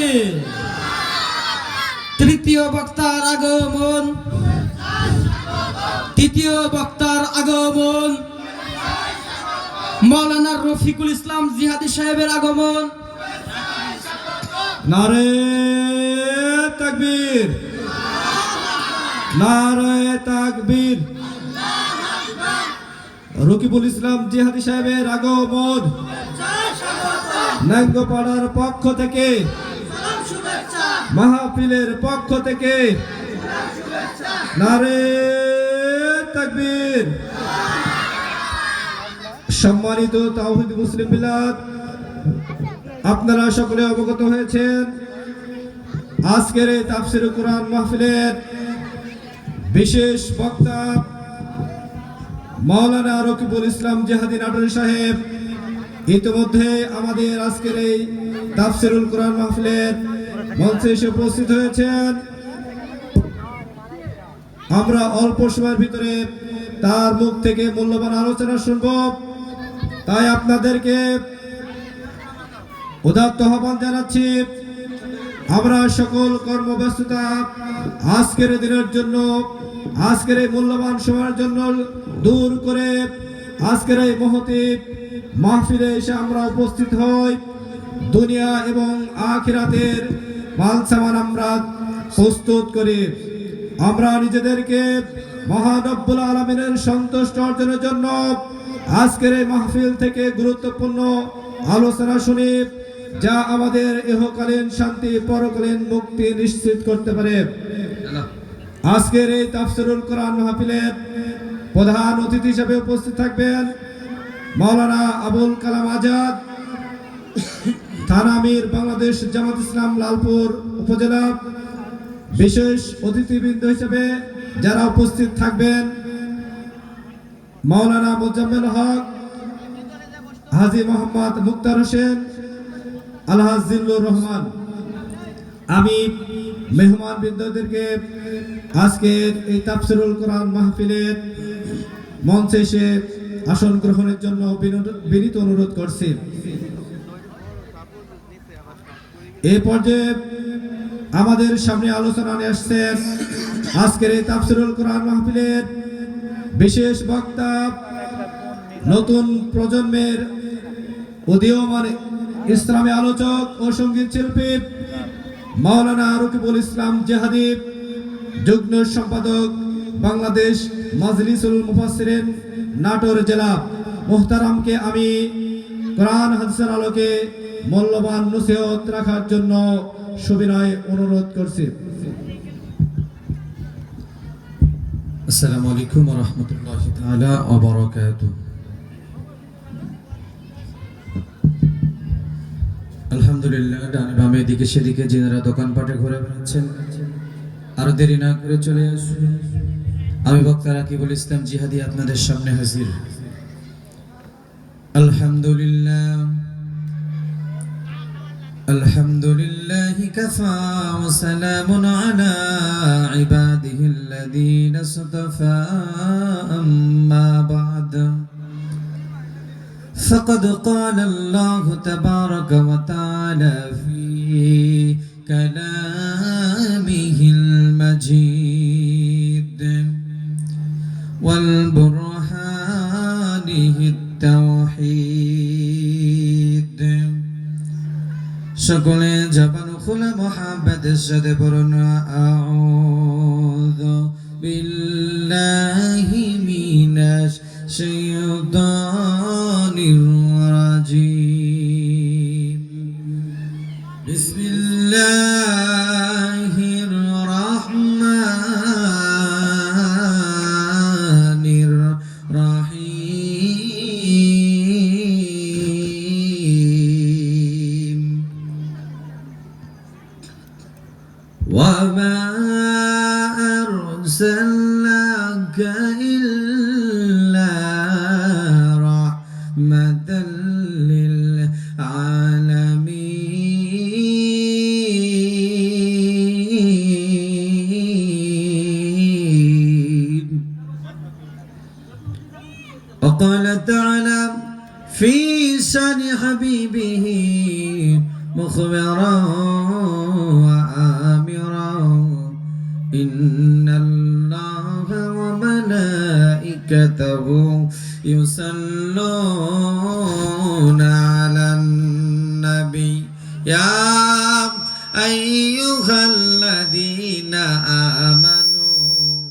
তাকবীর। তৃতীয় বক্তার আগমন, তৃতীয় বক্তার আগমন, মাওলানা রফিকুল ইসলাম জিহাদি সাহেবের আগমন। নারে তাকবীর, নারে তাকবীর। রকিবুল ইসলাম জিহাদি সাহেবের আগমন ন্যাঙ্গপাড়ার পক্ষ থেকে, মাহফিলের পক্ষ থেকে নারে তাকবীর। সম্মানিত তাওহীদ মুসলিম মিলাদ, আপনারা সকলে অবগত হয়েছেন আজকের এই তাফসীরুল কোরআন মাহফিলের বিশেষ বক্তা মাওলানা রকিবুল ইসলাম জিহাদি নাটোরী সাহেব ইতিমধ্যে আমাদের আজকের এই তাফসীরুল কোরআন মাহফিলের মঞ্চে এসে উপস্থিত হয়েছেন। আমরা অল্প সময়ের ভিতরে তার মুখ থেকে মূল্যবান আলোচনা শুনব, তাই আপনাদেরকে উদাত্ত আহ্বান জানাচ্ছি আমরা সকল কর্মব্যস্ততা আজকের দিনের জন্য, আজকের এই মূল্যবান সময়ের জন্য দূর করে আজকের এই মহতী মাহফিলে এসে আমরা উপস্থিত হই। দুনিয়া এবং আখিরাতের মাল সামান আমরা প্রস্তুত করি। আমরা নিজেদেরকে মহান রব্বুল আলামিনের সন্তুষ্ট অর্জনের জন্য আজকের এই মাহফিল থেকে গুরুত্বপূর্ণ আলোচনা শুনি, যা আমাদের ইহকালীন শান্তি পরকালীন মুক্তি নিশ্চিত করতে পারে। আজকের এই তাফসীরুল কোরআন মাহফিলের প্রধান অতিথি হিসেবে উপস্থিত থাকবেন মাওলানা আবুল কালাম আজাদ, থানা আমির, বাংলাদেশ জামাত ইসলাম লালপুর উপজেলা। বিশেষ অতিথিবৃন্দ হিসেবে যারা উপস্থিত থাকবেন মাওলানা মোজাম্মেল হক, হাজী মোহাম্মদ মুক্তার হোসেন, আলহাজ জিল্লুর রহমান। আমি মেহমান বৃন্দদেরকে আজকের এই তাফসীরুল কোরআন মাহফিলের মঞ্চে এসে আসন গ্রহণের জন্য বিনীত অনুরোধ করছি। এই পর্যায়ে আমাদের সামনে আলোচনা নিয়ে আসছেন আজকের এই তাফসীরুল কোরআন মাহফিলের বিশেষ বক্তা, নতুন প্রজন্মের উদীয়মান ইসলামী আলোচক ও সঙ্গীত শিল্পী মাওলানা রকিবুল ইসলাম জিহাদি, যুগ্ম সম্পাদক বাংলাদেশ মাজলিসুল মুফাসসিরিন নাটোর জেলা। মুহতারামকে আমি কোরআন হাদিসের আলোকে মূল্যবান নসিহত রাখার জন্য সবিনয় অনুরোধ করছি। আসসালামু আলাইকুম ওয়া রাহমাতুল্লাহি তাআলা ওয়া বারাকাতুহু। আলহামদুলিল্লাহ, ডানে বামে এদিকে সেদিকে যারা দোকানপাটে ঘুরে বেড়াচ্ছেন, আরো দেরি না করে চলে আসুন। আমি বক্তা রকিবুল ইসলাম জিহাদি আপনাদের সামনে হাজির। আলহামদুলিল্লাহ, আলহামদুলিল্লাহি কাফা ওয়া সালামুন আলা ইবাদিহিল্লাযীনা ইসতাফা, আম্মা বা'দ। فقد قال الله تبارك وتعالى في كلامه المجيد والبرهانه التوحيد। সকলে জবান খুলে মুহাব্বতের সাথে পড়ুন, আউযু বিল্লাহি মিনাশ শাইতানির রাজীম। বিসমিল্লাহির রাহমানির রাহিম। ওয়া মা আরসালনাকা ইল্লা রাহমাতাল লিল আলামিন। وقال تعالى في شان حبيبه مخبرا وآمرا إن الله وملائكته يصلون على النبي يا أيها الذين آمنوا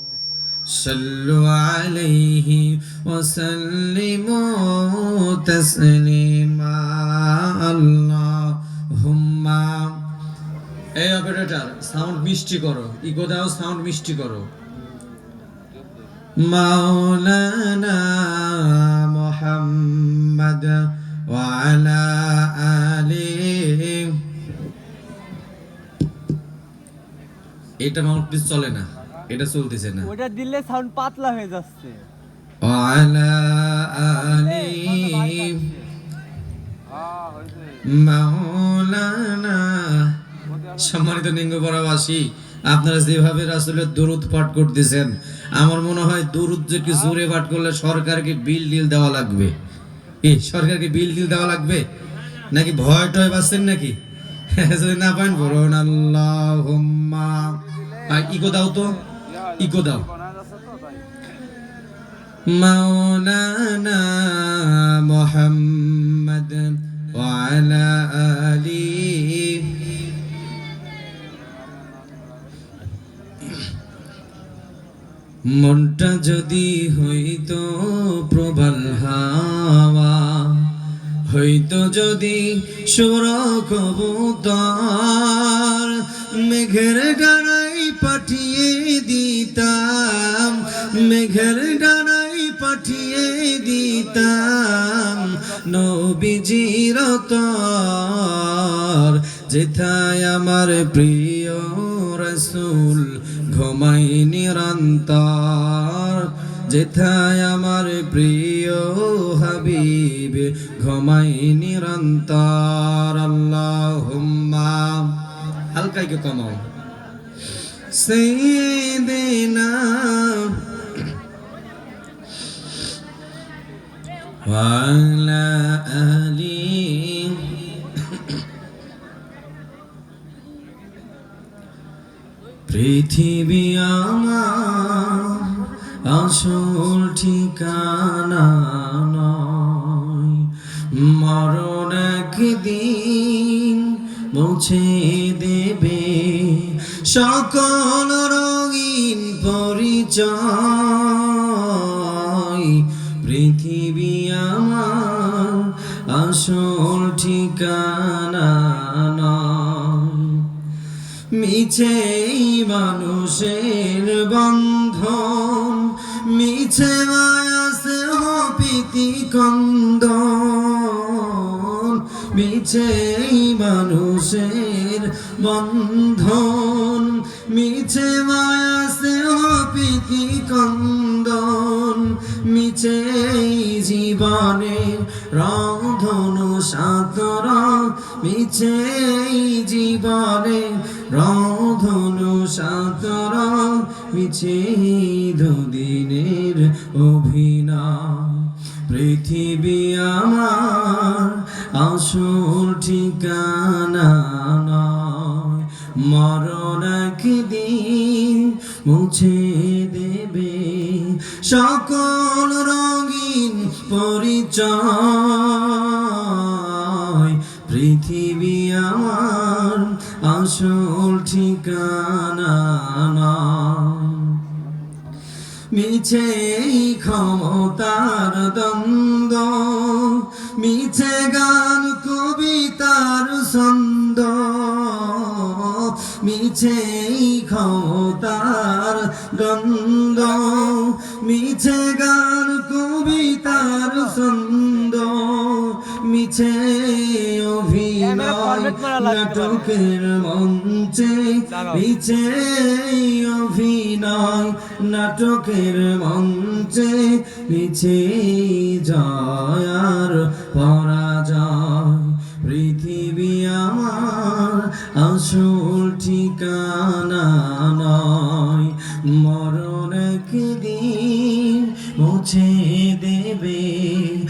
صلوا عليه وسلموا تسليما اللهم এই অপারেটর সাউন্ড মিষ্টি করো ইকো দাও সাউন্ড মিষ্টি করো মাওলানা মুহাম্মদ ওয়া আলা আলিহি এটা মাউথপিস চলে না এটা চলতেছে না ওটা দিলে সাউন্ড পাতলা হয়ে যাচ্ছে ওয়া আলা আলিহি মাওলানা সম্মানিত নিঙ্গপরাবাসী আপনারা যেভাবে রাসূলের দরুদ পাঠ করতেছেন আমার মনে হয় দরুদ যে কি জোরে পাঠ করলে সরকারকে বিল দেওয়া লাগবে সরকারকে বিল দেওয়া লাগবে নাকি ভয় টয় পাচ্ছেন নাকি যদি না পান বলুন আল্লাহুম্মা ইকো দাও তো ইকো দাও মাওলানা মুহাম্মদ ওয়া আলা আলিহি মনটা যদি হইতো প্রবল হাওয়া হইতো যদি সুর কবুতর মেঘের ডানায় পাঠিয়ে দিতাম মেঘের ডানায় পাঠিয়ে দিতাম নবীজির তর যেথায় আমার প্রিয় রাসূল ঘুমাই নিরন্তর যেথায় আমার প্রিয় হাবিব ঘুমাই নিরন্তর আল্লাহুম্মা হালকা একটু কমাও সাইয়্যিদিনা ওয়া আলা আলিহি পৃথিবী আমার আসল ঠিকানা নয় মরণ একদিন মুছে দেবে সকল রঙিন পরিচয় পৃথিবী আমার আসল ঠিকানা নয় মিছে মানুষের বন্ধন মিছে মায়া স্নেহ প্রীতি কন্দন মিছে মানুষের বন্ধন মিছে মায়া স্নেহ প্রীতি কন্দন মিছে জীবনে রংধনু সাতরা মিছে জীবনে রংধনু সাতরা মিছে দুদিনের অভিনয় পৃথিবী আমার আসল ঠিকানা নয় মরণ একদিন মুছে দেবে সকল রঙিন পরিচয় পৃথিবী আমার আসল ঠিকানা নয় মিছে ক্ষমতার দ্বন্দ্ব মিছে গান কবিতার ছন্দ মিছে ক্ষমতার দ্বন্দ্ব মিছে গান কবিতার ছন্দ মিছে অভিনয় নাটকের মঞ্চে মিছে অভিনয় নাটকের মঞ্চে মিছে জয়ার পরা